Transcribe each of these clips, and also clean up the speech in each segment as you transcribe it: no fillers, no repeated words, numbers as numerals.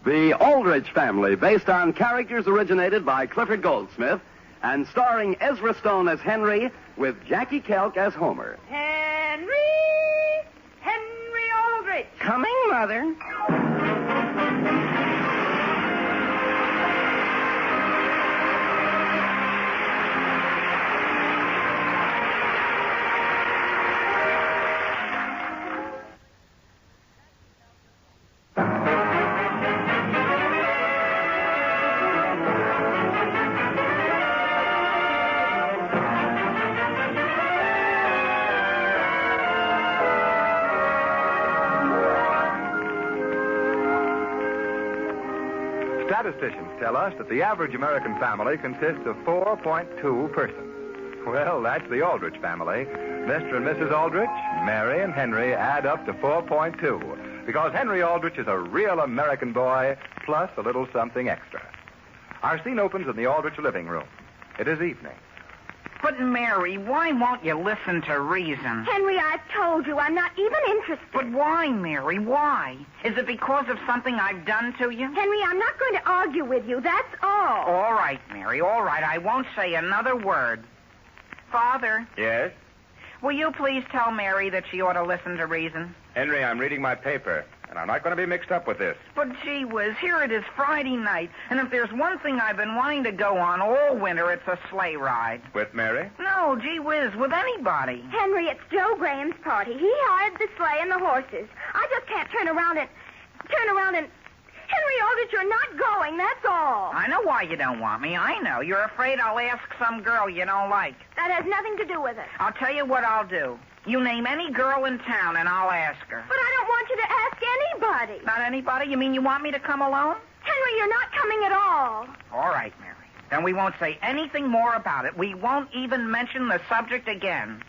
The Aldrich Family, based on characters originated by Clifford Goldsmith and starring Ezra Stone as Henry with Jackie Kelk as Homer. Henry Aldrich. Coming, Mother. Statisticians tell us that the average American family consists of 4.2 persons. Well, that's the Aldrich family. Mr. and Mrs. Aldrich, Mary and Henry add up to 4.2 because Henry Aldrich is a real American boy plus a little something extra. Our scene opens in the Aldrich living room. It is evening. But, Mary, why won't you listen to reason? Henry, I've told you I'm not even interested. But why, Mary? Why? Is it because of something I've done to you? Henry, I'm not going to argue with you, that's all. All right, Mary, all right. I won't say another word. Father, Yes? will you please tell Mary that she ought to listen to reason? Henry, I'm reading my paper, and I'm not going to be mixed up with this. But gee whiz, here it is Friday night, and if there's one thing I've been wanting to go on all winter, it's a sleigh ride. With Mary? No, gee whiz, with anybody. Henry, it's Joe Graham's party. He hired the sleigh and the horses. I just can't turn around and... Henry Aldrich, you're not going, that's all. I know why you don't want me. I know. You're afraid I'll ask some girl you don't like. That has nothing to do with it. I'll tell you what I'll do. You name any girl in town, and I'll ask her. But I don't want you to ask anybody. Not anybody? You mean you want me to come alone? Henry, you're not coming at all. All right, Mary. Then we won't say anything more about it. We won't even mention the subject again.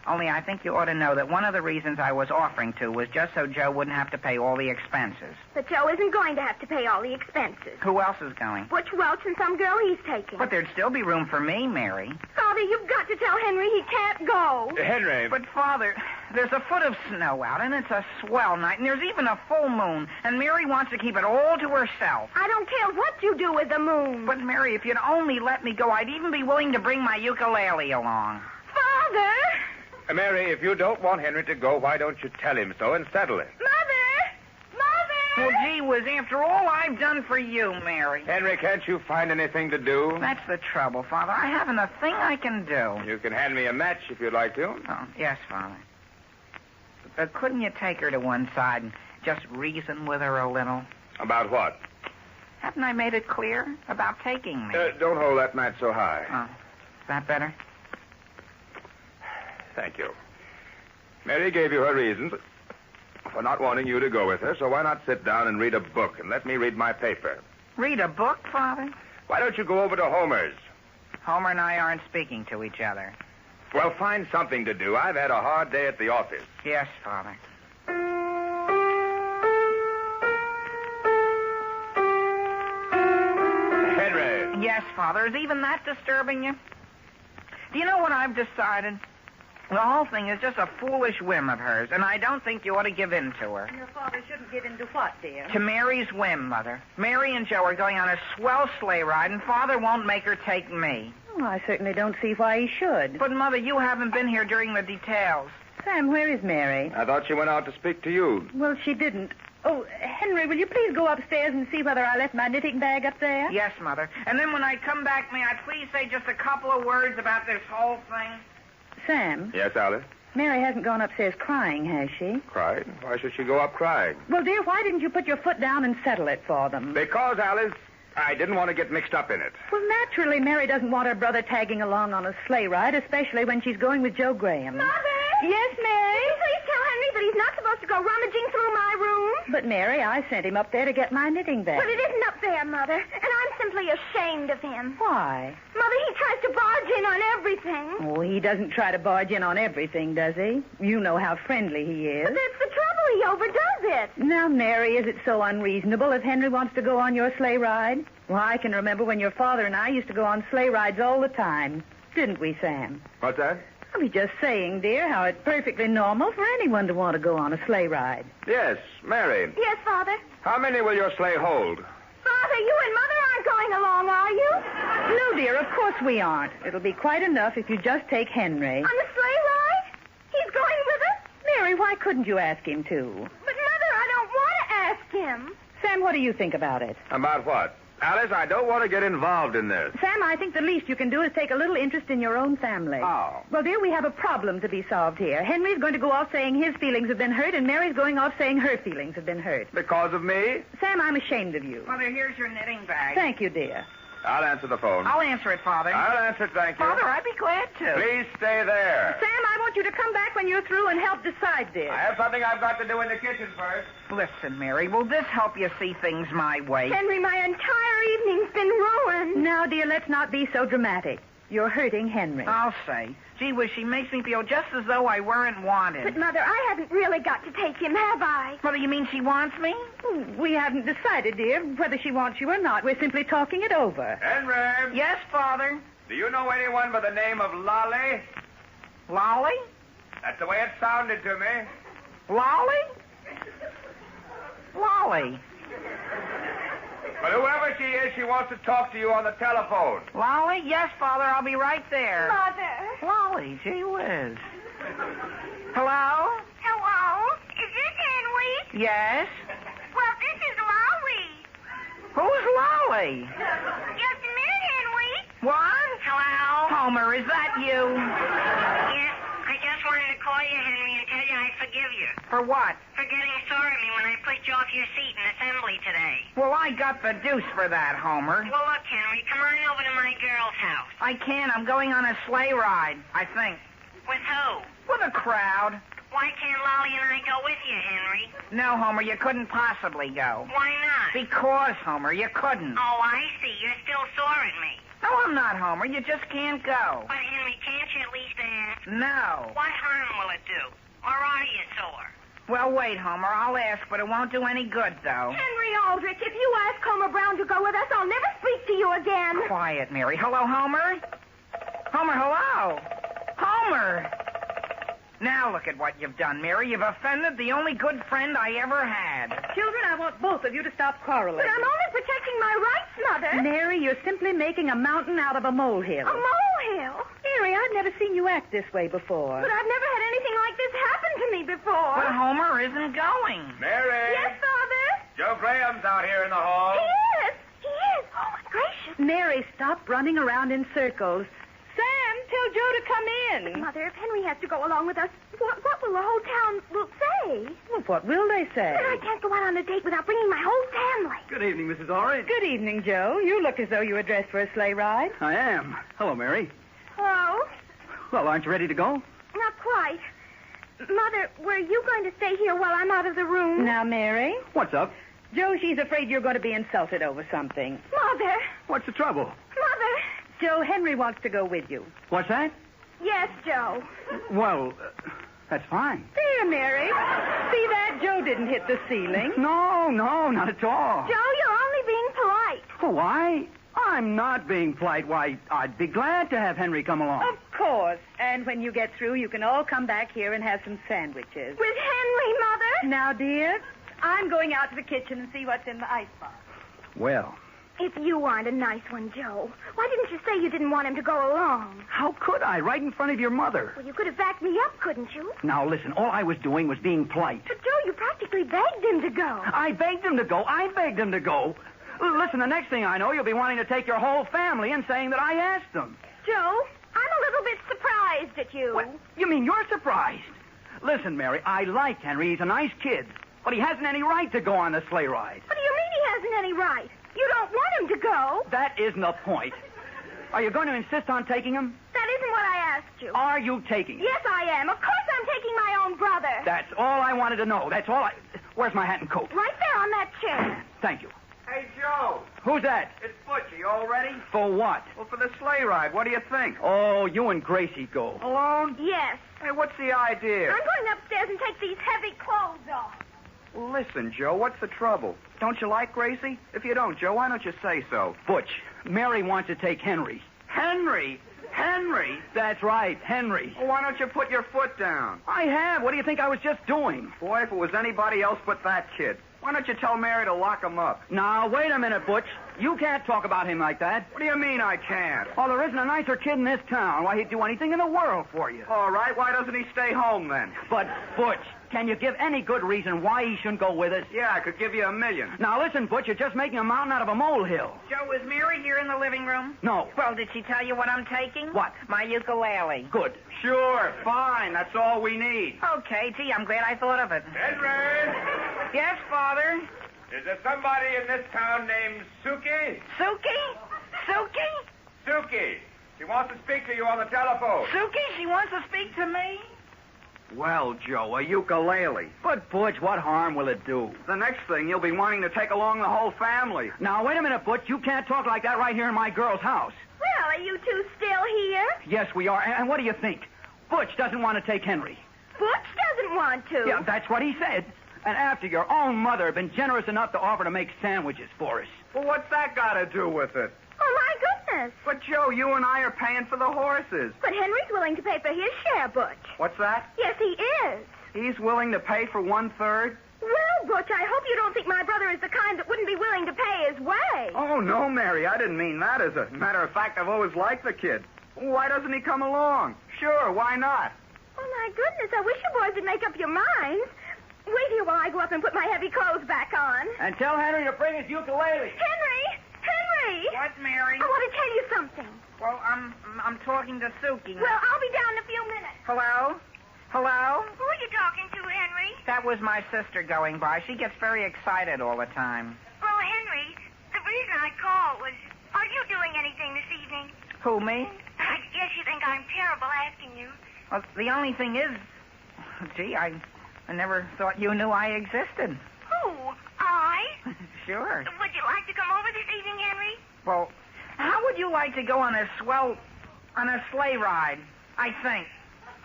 Only I think you ought to know that one of the reasons I was offering to was just so Joe wouldn't have to pay all the expenses. But Joe isn't going to have to pay all the expenses. Who else is going? Butch Welch and some girl he's taking. But there'd still be room for me, Mary. Father, you've got to tell Henry he can't go. Henry. But, Father, there's a foot of snow out, and it's a swell night, and there's even a full moon, and Mary wants to keep it all to herself. I don't care what you do with the moon. But, Mary, if you'd only let me go, I'd even be willing to bring my ukulele along. Father! Mary, if you don't want Henry to go, why don't you tell him so and settle it? Mother! Well, gee whiz, after all I've done for you, Mary. Henry, can't you find anything to do? That's the trouble, Father. I haven't a thing I can do. You can hand me a match if you'd like to. Oh, yes, Father. But couldn't you take her to one side and just reason with her a little? About what? Haven't I made it clear about taking me? Don't hold that match so high. Oh, is that better? Thank you. Mary gave you her reasons for not wanting you to go with her, so why not sit down and read a book and let me read my paper? Read a book, Father? Why don't you go over to Homer's? Homer and I aren't speaking to each other. Well, find something to do. I've had a hard day at the office. Yes, Father. Henry. Yes, Father. Is even that disturbing you? Do you know what I've decided? The whole thing is just a foolish whim of hers, and I don't think you ought to give in to her. Your father shouldn't give in to what, dear? To Mary's whim, Mother. Mary and Joe are going on a swell sleigh ride, and Father won't make her take me. Oh, I certainly don't see why he should. But, Mother, you haven't been here during the details. Sam, where is Mary? I thought she went out to speak to you. Well, she didn't. Oh, Henry, will you please go upstairs and see whether I left my knitting bag up there? Yes, Mother. And then when I come back, may I please say just a couple of words about this whole thing? Sam? Yes, Alice? Mary hasn't gone upstairs crying, has she? Cried? Why should she go up crying? Well, dear, why didn't you put your foot down and settle it for them? Because, Alice, I didn't want to get mixed up in it. Well, naturally, Mary doesn't want her brother tagging along on a sleigh ride, especially when she's going with Joe Graham. Mother! Yes, Mary? Will you please tell Henry that he's not supposed to go rummaging through my room? But, Mary, I sent him up there to get my knitting bag. But it isn't up there, Mother, and I'm simply ashamed of him. Why? Mother, he tries to barge in on everything. Oh, he doesn't try to barge in on everything, does he? You know how friendly he is. But that's the trouble. He overdoes it. Now, Mary, is it so unreasonable if Henry wants to go on your sleigh ride? Well, I can remember when your father and I used to go on sleigh rides all the time. Didn't we, Sam? What's that? I was just saying, dear, how it's perfectly normal for anyone to want to go on a sleigh ride. Yes, Mary. Yes, Father. How many will your sleigh hold? Father, you and Mother aren't going along, are you? No, dear, of course we aren't. It'll be quite enough if you just take Henry. On the sleigh ride? He's going with us? Mary, why couldn't you ask him to? But, Mother, I don't want to ask him. Sam, what do you think about it? About what? Alice, I don't want to get involved in this. Sam, I think the least you can do is take a little interest in your own family. Oh. Well, dear, we have a problem to be solved here. Henry's going to go off saying his feelings have been hurt, and Mary's going off saying her feelings have been hurt. Because of me? Sam, I'm ashamed of you. Mother, here's your knitting bag. Thank you, dear. I'll answer the phone. I'll answer it, Father. I'll answer it, thank you. Father, I'd be glad to. Please stay there. Sam, I want you to come back when you're through and help decide this. I have something I've got to do in the kitchen first. Listen, Mary, will this help you see things my way? Henry, my entire evening's been ruined. Now, dear, let's not be so dramatic. You're hurting Henry. I'll say. Gee whiz, she makes me feel just as though I weren't wanted. But, Mother, I haven't really got to take him, have I? Mother, you mean she wants me? We haven't decided, dear, whether she wants you or not. We're simply talking it over. Henry! Yes, Father. Do you know anyone by the name of Lolly? Lolly? That's the way it sounded to me. Lolly? Lolly. But whoever she is, she wants to talk to you on the telephone. Lolly? Yes, Father, I'll be right there. Mother. Lolly, gee whiz. Hello? Hello? Is this Henry? Yes? Well, this is Lolly. Who's Lolly? Just a minute, Henry. What? Hello? Homer, is that you? Yes, I just wanted to call you, Henry, and tell you I forgive you For what? for getting sore at me when I pushed you off your seat in assembly today. Well, I got the deuce for that, Homer. Well, look, Henry, come on over to my girl's house. I can't. I'm going on a sleigh ride, I think. With who? With a crowd. Why can't Lolly and I go with you, Henry? No, Homer, you couldn't possibly go. Why not? Because, Homer, you couldn't. Oh, I see. You're still sore at me. No, I'm not, Homer. You just can't go. But, Henry, can't you at least ask? No. What harm will it do? Or are you sore? Well, wait, Homer. I'll ask, but it won't do any good, though. Henry Aldrich, if you ask Homer Brown to go with us, I'll never speak to you again. Quiet, Mary. Hello, Homer? Homer, hello? Homer! Now look at what you've done, Mary. You've offended the only good friend I ever had. Children, I want both of you to stop quarreling. But I'm only protecting my rights, Mother. Mary, you're simply making a mountain out of a molehill. A molehill? Mary, I've never seen you act this way before. But I've never had anything like this happen to me before. But Homer isn't going. Mary! Yes, Father? Joe Graham's out here in the hall. He is. He is. Oh, my gracious. Mary, stop running around in circles. Sam, tell Joe to come in. Mother, if Henry has to go along with us, what will the whole town say? Well, what will they say? That I can't go out on a date without bringing my whole family. Good evening, Mrs. Aldrich. Good evening, Joe. You look as though you were dressed for a sleigh ride. I am. Hello, Mary. Oh, Well, aren't you ready to go? not quite. Mother, were you going to stay here while I'm out of the room? Now, Mary, What's up? Joe, she's afraid you're going to be insulted over something. Mother. What's the trouble? Mother. Joe, Henry wants to go with you. What's that? Yes, Joe. Well, that's fine. There, Mary. See that? Joe didn't hit the ceiling. No, not at all. Joe, you're only being polite. Oh, why? I'm not being polite. Why, I'd be glad to have Henry come along. Of course. And when you get through, you can all come back here and have some sandwiches. With Henry, Mother? Now, dear, I'm going out to the kitchen and see what's in the icebox. Well, If you aren't a nice one, Joe, why didn't you say you didn't want him to go along? how could I? Right in front of your mother. Well, you could have backed me up, couldn't you? Now, listen, all I was doing was being polite. But, Joe, you practically begged him to go. I begged him to go. Listen, the next thing I know, you'll be wanting to take your whole family and saying that I asked them. Joe, I'm a little bit surprised at you. What? You mean you're surprised? Listen, Mary, I like Henry. He's a nice kid. But he hasn't any right to go on the sleigh ride. What do you mean he hasn't any right? You don't want him to go. That isn't the point. Are you going to insist on taking him? That isn't what I asked you. Are you taking him? Yes, I am. Of course I'm taking my own brother. That's all I wanted to know. That's all I... Where's my hat and coat? Right there on that chair. Thank you. Hey, Joe. Who's that? It's Butch. Are you all ready? For what? Well, for the sleigh ride. What do you think? Oh, you and Gracie go. Alone? Yes. Hey, what's the idea? I'm going upstairs and take these heavy clothes off. Well, listen, Joe, what's the trouble? Don't you like Gracie? If you don't, Joe, why don't you say so? Butch, Mary wants to take Henry. Henry? Henry? That's right, Henry. Well, why don't you put your foot down? I have. What do you think I was just doing? Boy, if it was anybody else but that kid. Why don't you tell Mary to lock him up? Now, wait a minute, Butch. You can't talk about him like that. What do you mean I can't? Oh, there isn't a nicer kid in this town. Why, he'd do anything in the world for you. All right, why doesn't he stay home then? But, Butch, can you give any good reason why he shouldn't go with us? Yeah, I could give you $1 million. Now, listen, Butch, you're just making a mountain out of a molehill. Joe, is Mary here in the living room? No. Well, did she tell you what I'm taking? What? My ukulele. Good. Sure, fine. That's all we need. Okay, gee, I'm glad I thought of it. Henry, Yes, Father? is there somebody in this town named Suki? Suki? Suki? Suki. She wants to speak to you on the telephone. Suki, she wants to speak to me? Well, Joe, a ukulele. But, Butch, what harm will it do? The next thing, you'll be wanting to take along the whole family. Now, wait a minute, Butch. You can't talk like that right here in my girl's house. Well, are you two still here? Yes, we are. And what do you think? Butch doesn't want to take Henry. Butch doesn't want to. Yeah, that's what he said. And after your own mother had been generous enough to offer to make sandwiches for us. Well, what's that got to do with it? Oh, my goodness. But, Joe, you and I are paying for the horses. But Henry's willing to pay for his share, Butch. What's that? Yes, he is. He's willing to pay for 1/3? Well, Butch, I hope you don't think my brother is the kind that wouldn't be willing to pay his way. Oh, no, Mary, I didn't mean that. As a matter of fact, I've always liked the kid. Why doesn't he come along? Sure, why not? Oh, my goodness, I wish you boys would make up your minds. Wait here while I go up and put my heavy clothes back on. And tell Henry to bring his ukulele. Henry! Henry! What, Mary? I want to tell you something. Well, I'm talking to Suki. Well, I'll be down in a few minutes. Hello? Hello? Who are you talking to, Henry? That was my sister going by. She gets very excited all the time. Well, Henry, the reason I called was, are you doing anything this evening? Who, me? I guess you think I'm terrible asking you. Well, the only thing is, gee, I never thought you knew I existed. Who? I? Sure. Would you like to come over this evening, Henry? Well, how would you like to go on a sleigh ride, I think?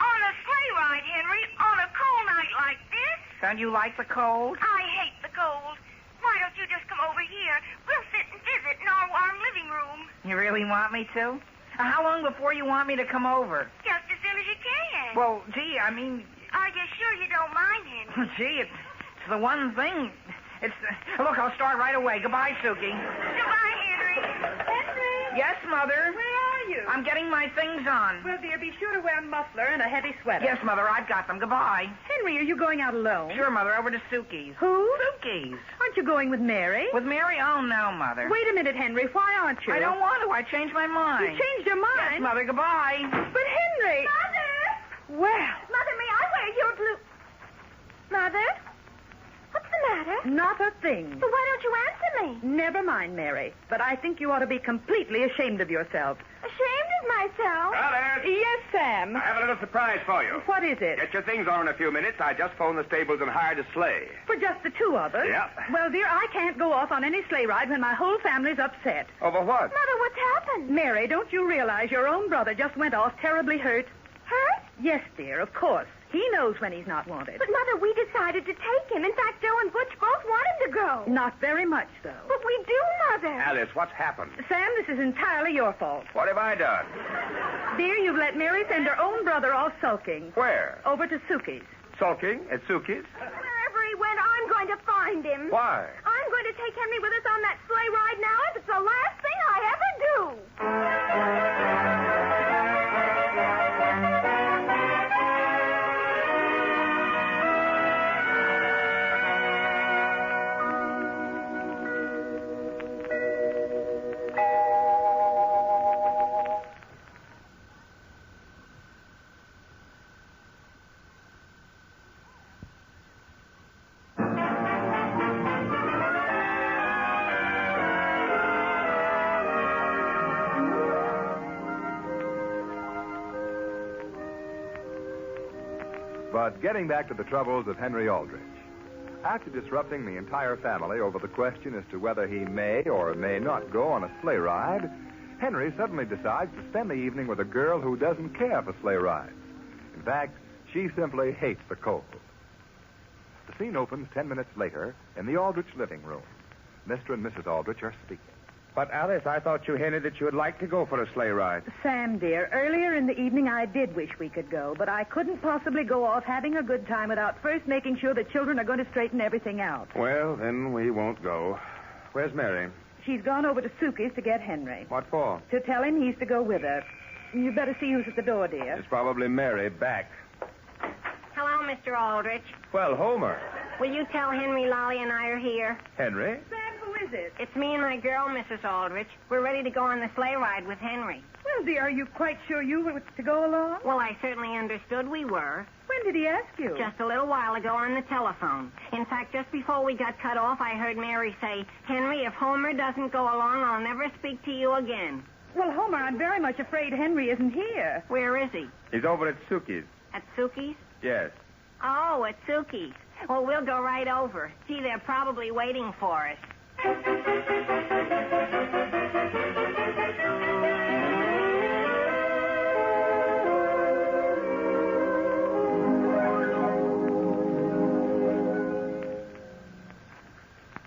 On a sleigh ride, Henry, on a cold night like this? Don't you like the cold? I hate the cold. Why don't you just come over here? We'll sit and visit in our warm living room. You really want me to? How long before you want me to come over? Just as soon as you can. Well, gee, I mean, Are you sure you don't mind, Henry? gee, it's the one thing. Look, I'll start right away. Goodbye, Suki. Goodbye, Henry. Henry! Yes, Mother? Where are you? I'm getting my things on. Well, dear, be sure to wear a muffler and a heavy sweater. Yes, Mother, I've got them. Goodbye. Henry, are you going out alone? Sure, Mother, over to Suki's. Who? Suki's. Aren't you going with Mary? With Mary? Oh, no, Mother. Wait a minute, Henry. Why aren't you? I don't want to. I changed my mind. You changed your mind? Yes, Mother, goodbye. But Henry... Mother! Well... Mother, may I wear your blue... Mother? What's the matter? Not a thing. Well, why don't you answer me? Never mind, Mary. But I think you ought to be completely ashamed of yourself. Ashamed of myself? Alice, Yes, Sam. I have a little surprise for you. What is it? Get your things on in a few minutes. I just phoned the stables and hired a sleigh. For just the two of us? Yep. Well, dear, I can't go off on any sleigh ride when my whole family's upset. Over what? Mother, what's happened? Mary, don't you realize your own brother just went off terribly hurt? Hurt? Yes, dear, of course. He knows when he's not wanted. But, Mother, we decided to take him. In fact, Joe and Butch both want him to go. Not very much, though. But we do, Mother. Alice, what's happened? Sam, this is entirely your fault. What have I done? Dear, you've let Mary send her own brother off sulking. Where? Over to Suki's. Sulking at Suki's? Wherever he went, I'm going to find him. Why? I'm going to take Henry with us on that sleigh ride now if it's the last thing I ever do. But getting back to the troubles of Henry Aldrich. After disrupting the entire family over the question as to whether he may or may not go on a sleigh ride, Henry suddenly decides to spend the evening with a girl who doesn't care for sleigh rides. In fact, she simply hates the cold. The scene opens 10 minutes later in the Aldrich living room. Mr. and Mrs. Aldrich are speaking. But, Alice, I thought you hinted that you would like to go for a sleigh ride. Sam, dear, earlier in the evening I did wish we could go, but I couldn't possibly go off having a good time without first making sure the children are going to straighten everything out. Well, then we won't go. Where's Mary? She's gone over to Suki's to get Henry. What for? To tell him he's to go with her. You better see who's at the door, dear. It's probably Mary back. Hello, Mr. Aldrich. Well, Homer. Will you tell Henry Lolly and I are here? Henry? Sam, who is it? It's me and my girl, Mrs. Aldrich. We're ready to go on the sleigh ride with Henry. Well, dear, are you quite sure you were to go along? Well, I certainly understood we were. When did he ask you? Just a little while ago on the telephone. In fact, just before we got cut off, I heard Mary say, Henry, if Homer doesn't go along, I'll never speak to you again. Well, Homer, I'm very much afraid Henry isn't here. Where is he? He's over at Suki's. At Suki's? Yes. Oh, at Suki's. Well, we'll go right over. Gee, they're probably waiting for us.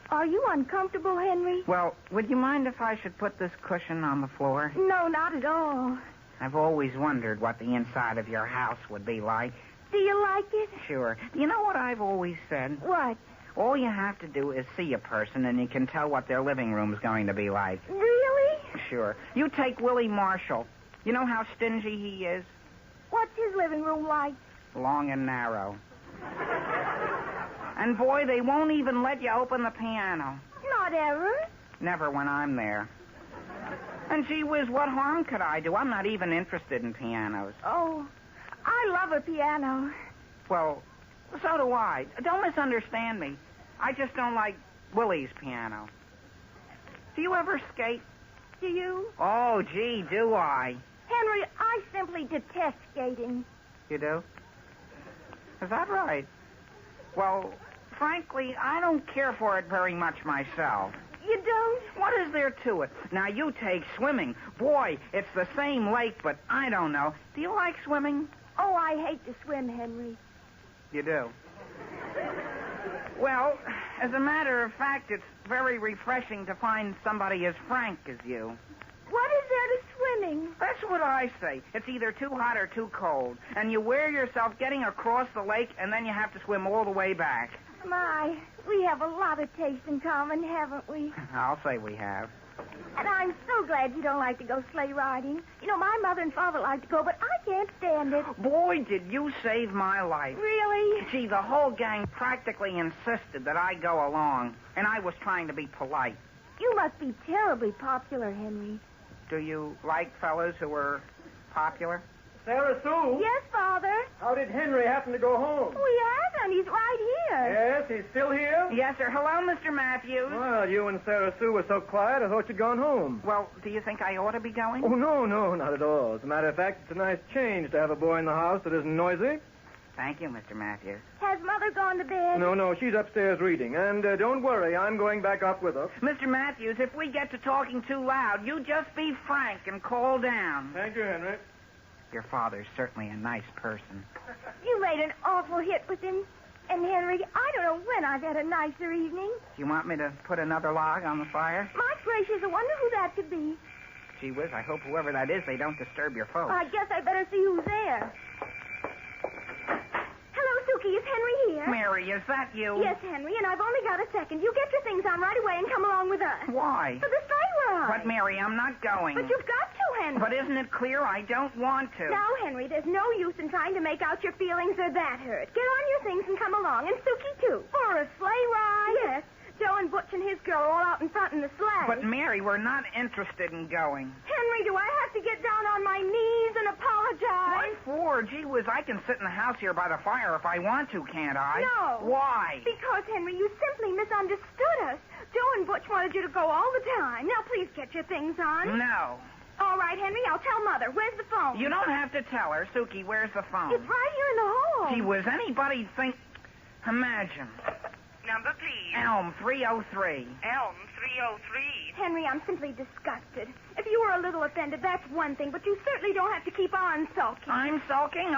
Are you uncomfortable, Henry? Well, would you mind if I should put this cushion on the floor? No, not at all. I've always wondered what the inside of your house would be like. Do you like it? Sure. You know what I've always said? What? All you have to do is see a person and you can tell what their living room's going to be like. Really? Sure. You take Willie Marshall. You know how stingy he is? What's his living room like? Long and narrow. And boy, they won't even let you open the piano. Not ever. Never when I'm there. And gee whiz, what harm could I do? I'm not even interested in pianos. Oh, I love a piano. Well, so do I. Don't misunderstand me. I just don't like Willie's piano. Do you ever skate? Do you? Oh, gee, do I? Henry, I simply detest skating. You do? Is that right? Well, frankly, I don't care for it very much myself. You don't? What is there to it? Now, you take swimming. Boy, it's the same lake, but I don't know. Do you like swimming? Oh, I hate to swim, Henry. You do? Well, as a matter of fact, it's very refreshing to find somebody as frank as you. What is there to swimming? That's what I say. It's either too hot or too cold. And you wear yourself getting across the lake, and then you have to swim all the way back. My, we have a lot of taste in common, haven't we? I'll say we have. And I'm so glad you don't like to go sleigh riding. You know, my mother and father like to go, but I can't stand it. Boy, did you save my life. Really? Gee, the whole gang practically insisted that I go along, and I was trying to be polite. You must be terribly popular, Henry. Do you like fellas who are popular? Sarah Sue? Yes, Father. How did Henry happen to go home? We haven't. He's right here. Yes, he's still here? Yes, sir. Hello, Mr. Matthews. Well, you and Sarah Sue were so quiet, I thought you'd gone home. Well, do you think I ought to be going? Oh, no, not at all. As a matter of fact, it's a nice change to have a boy in the house that isn't noisy. Thank you, Mr. Matthews. Has Mother gone to bed? No, she's upstairs reading. And don't worry, I'm going back up with her. Mr. Matthews, if we get to talking too loud, you just be frank and call down. Thank you, Henry. Your father's certainly a nice person. You made an awful hit with him. And, Henry, I don't know when I've had a nicer evening. Do you want me to put another log on the fire? My gracious, I wonder who that could be. Gee whiz, I hope whoever that is, they don't disturb your folks. I guess I better see who's there. Hello, Suki. Is Henry here? Mary, is that you? Yes, Henry, and I've only got a second. You get your things on right away and come along with us. Why? For the sleigh ride. But, Mary, I'm not going. But you've got to, Henry. But isn't it clear I don't want to? Now, Henry, there's no use in trying to make out your feelings or that hurt. Get on your things and come along, and Suki, too. For a sleigh ride? Yes. Joe and Butch and his girl are all out in front in the sleigh. But, Mary, we're not interested in going. Henry, do I have to get down on my knees and apologize? What for? Gee whiz, I can sit in the house here by the fire if I want to, can't I? No. Why? Because, Henry, you simply misunderstood us. Joe and Butch wanted you to go all the time. Now, please get your things on. No. All right, Henry, I'll tell Mother. Where's the phone? You don't have to tell her. Suki, where's the phone? It's right here in the hall. Gee whiz, anybody'd think... Imagine. No, Number, please. Elm 303. Elm 303. Henry, I'm simply disgusted. If you were a little offended, that's one thing, but you certainly don't have to keep on sulking. I'm sulking?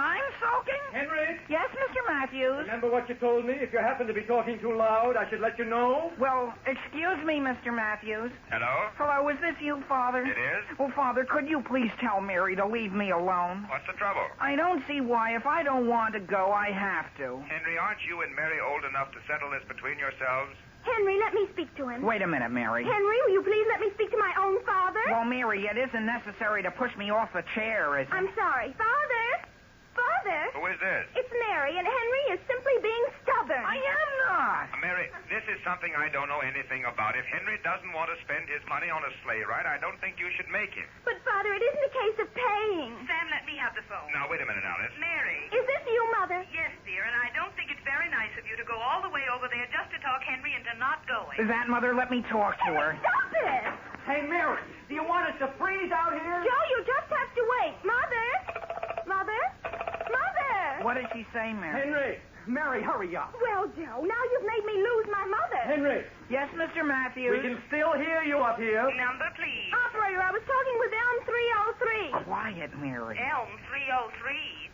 Henry? Yes, Mr. Matthews? Remember what you told me? If you happen to be talking too loud, I should let you know. Well, excuse me, Mr. Matthews. Hello? Hello, is this you, Father? It is? Well, Father, could you please tell Mary to leave me alone? What's the trouble? I don't see why. If I don't want to go, I have to. Henry, aren't you and Mary old enough to settle this between yourselves? Henry, let me speak to him. Wait a minute, Mary. Henry, will you please let me speak to my own father? Well, Mary, it isn't necessary to push me off the chair, is it? I'm sorry. Father? Father? Who is this? It's Mary, and Henry is simply being stubborn. I am not. Mary, this is something I don't know anything about. If Henry doesn't want to spend his money on a sleigh ride, I don't think you should make him. But, Father, it isn't a case of paying. Sam, let me have the phone. Now, wait a minute, Alice. Mary. Is this you, Mother? Yes, dear, and I don't think it's very nice of you to go all the way over there just to talk Henry into not going. That, Mother, let me talk to her. Stop it! Hey, Mary, do you want us to freeze out here? Joe, you just have to wait. Mother? Mother? Mother! What did she say, Mary? Henry! Mary, hurry up. Well, Joe, now you've made me lose my mother. Henry! Yes, Mr. Matthews? We can still hear you up here. Number, please. Operator, I was talking with Elm 303. Quiet, Mary. Elm 303.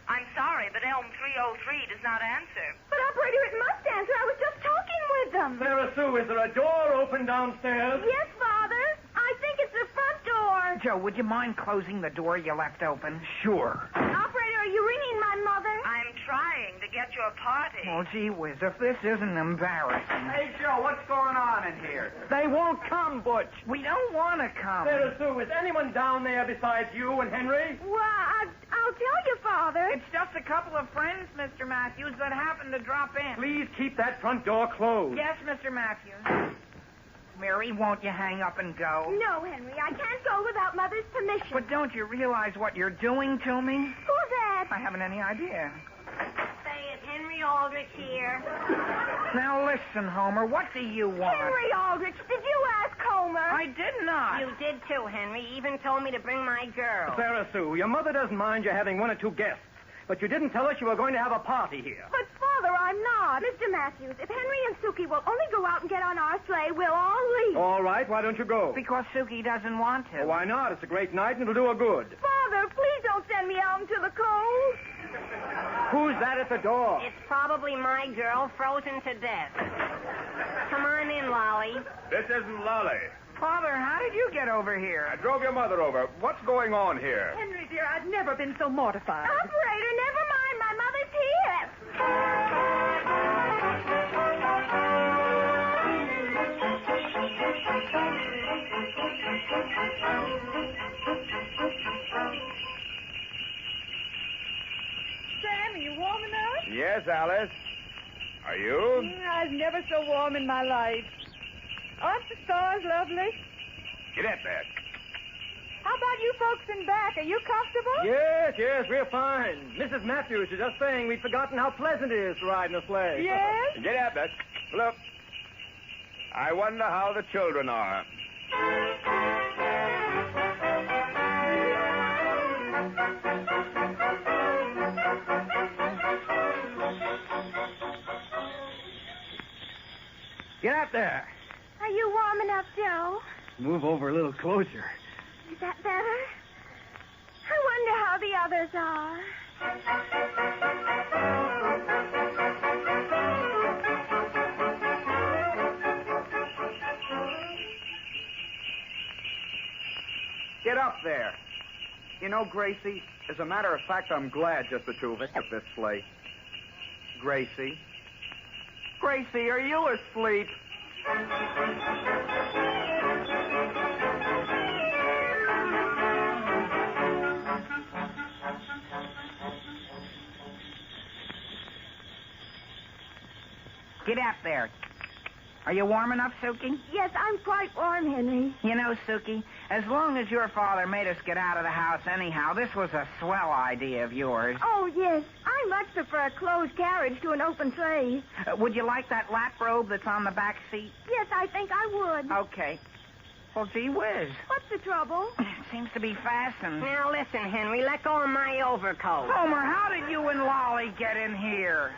I'm sorry, but Elm 303 does not answer. But, Operator, it must answer. I was just talking with them. Sarah Sue, is there a door open downstairs? Yes, Father. I think it's the front door. Joe, would you mind closing the door you left open? Sure. Operator, are you ringing my mother? I'm trying to get your party. Oh, gee whiz, if this isn't embarrassing. Hey, Joe, what's going on in here? They won't come, Butch. We don't want to come. Sarah Sue, is anyone down there besides you and Henry? Well, I'll tell you, Father. It's just a couple of friends, Mr. Matthews, that happened to drop in. Please keep that front door closed. Yes, Mr. Matthews. Mary, won't you hang up and go? No, Henry, I can't go without Mother's permission. But don't you realize what you're doing to me? Who's that? I haven't any idea. Say, it's Henry Aldrich here. Now listen, Homer, what do you want? Henry Aldrich, did you ask Homer? I did not. You did too, Henry. Even told me to bring my girl. Sarah Sue, your mother doesn't mind you having one or two guests, but you didn't tell us you were going to have a party here. But, Father, I'm not. Mr. Matthews, if Henry and Suki will only go out and get on our sleigh, we'll all leave. All right, why don't you go? Because Suki doesn't want to. Well, why not? It's a great night and it'll do her good. Father, please don't send me out into the cold. Who's that at the door? It's probably my girl, frozen to death. Come on in, Lolly. This isn't Lolly. Father, how did you get over here? I drove your mother over. What's going on here? Henry, dear, I've never been so mortified. Operator, never mind. My mother's here. Sam, are you warm enough? Yes, Alice. Are you? I've never so warm in my life. Aren't the stars lovely? Get up there. How about you folks in back? Are you comfortable? Yes, we're fine. Mrs. Matthews was just saying we'd forgotten how pleasant it is to ride in a sleigh. Yes? Get up there. Look. I wonder how the children are. Get out there. Are you warm enough, Joe? Move over a little closer. Is that better? I wonder how the others are. Get up there. You know, Gracie, as a matter of fact, I'm glad just the two of us took this sleigh. Gracie? Gracie, are you asleep? Get up there. Are you warm enough, Suki? Yes, I'm quite warm, Henry. You know, Suki, as long as your father made us get out of the house anyhow, this was a swell idea of yours. Oh, yes. I much prefer a closed carriage to an open sleigh. Would you like that lap robe that's on the back seat? Yes, I think I would. Okay. Well, gee whiz. What's the trouble? It seems to be fastened. Now, listen, Henry, let go of my overcoat. Homer, how did you and Lolly get in here?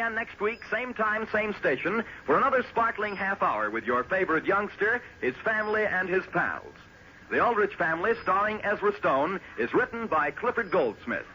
again next week, same time, same station, for another sparkling half hour with your favorite youngster, his family, and his pals. The Aldrich Family, starring Ezra Stone, is written by Clifford Goldsmith.